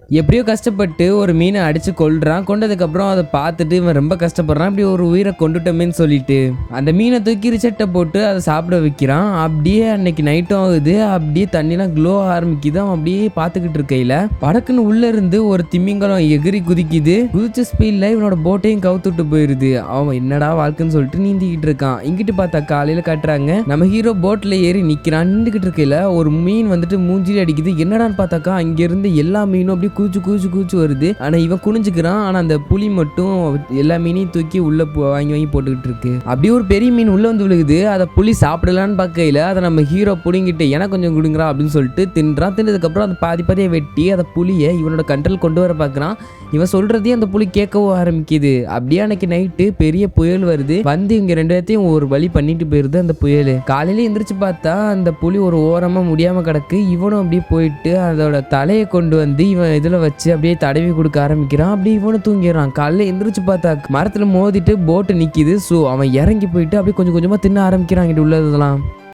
எப்படியோ கஷ்டப்பட்டு ஒரு மீனை அடிச்சு கொல்றான். கொண்டதுக்கப்புறம் அதை பார்த்துட்டு இவன் ரொம்ப கஷ்டப்படுறான். இப்படி ஒரு உயிரை கொண்டுட்டோமேன்னு சொல்லிட்டு அந்த மீனை தூக்கி ரிச்சட்டை போட்டு அதை சாப்பிட வைக்கிறான். அப்படியே அன்னைக்கு நைட்டும் ஆகுது. அப்படியே தண்ணிலாம் க்ளோ ஆரம்பிக்குது. அவன் அப்படியே பார்த்துக்கிட்டு இருக்கையில படக்குன்னு உள்ள இருந்து ஒரு திமிங்கலம் எகிரி குதிக்குது. குதிச்ச ஸ்பீட்ல இவனோட போட்டையும் கவுத்துட்டு போயிருது. அவன் என்னடா வாழ்க்கைன்னு சொல்லிட்டு நீந்திக்கிட்டு இருக்கான். இங்கிட்டு பார்த்தா காலையில காட்டுறாங்க நம்ம ஹீரோ போட்ல ஏறி நிக்கிறான். நின்றுகிட்டு இருக்கையில ஒரு மீன் வந்துட்டு மூஞ்சில அடிக்குது. என்னடான்னு பார்த்தாக்கா அங்க இருந்து எல்லா மீனும் அப்படியே கூச்சு கூச்சு கூச்சு வருது. ஆனா இவன் குனிஞ்சுக்கிறான். ஆனா அந்த புலி மட்டும் எல்லா மீனையும் தூக்கி உள்ள வாங்கி வாங்கி போட்டுக்கிட்டு இருக்கு. அப்படியே ஒரு பெரிய மீன் உள்ள வந்து விழுகுது. அதை புலி சாப்பிடலான்னு பார்க்கையில அதை நம்ம ஹீரோ புடிங்கிட்டு எனக்கு கொஞ்சம் கொடுங்குறா அப்படின்னு சொல்லிட்டு தின்றான். தின்னதுக்கு அப்புறம் அந்த பாதி பாதியை வெட்டி அதை புலியை இவனோட கண்ட்ரோல் கொண்டு வர பார்க்கறான். இவன் சொல்றதையும் அந்த புலி கேட்கவும் ஆரம்பிக்குது. அப்படியே அன்னைக்கு நைட்டு பெரிய புயல் வருது. வந்து இவங்க ரெண்டு பேர்த்தையும் ஒரு வழி பண்ணிட்டு போயிருது அந்த புயல். காலையில எந்திரிச்சு பார்த்தா அந்த புலி ஒரு ஓரமா முடியாம கிடக்கு. இவனும் அப்படியே போயிட்டு அதோட தலையை கொண்டு வந்து இவன் இதுல வச்சு அப்படியே தடவி கொடுக்க ஆரம்பிக்கிறான். அப்படியே இவனும் தூங்கிடுறான். காலையில எந்திரிச்சு பார்த்தா மரத்துல மோதிட்டு போட்டு நிக்குது. ஸோ அவன் இறங்கி போயிட்டு அப்படியே கொஞ்சம் கொஞ்சமா தின்ன ஆரம்பிக்கிறான் இங்கிட்டு உள்ளதெல்லாம்.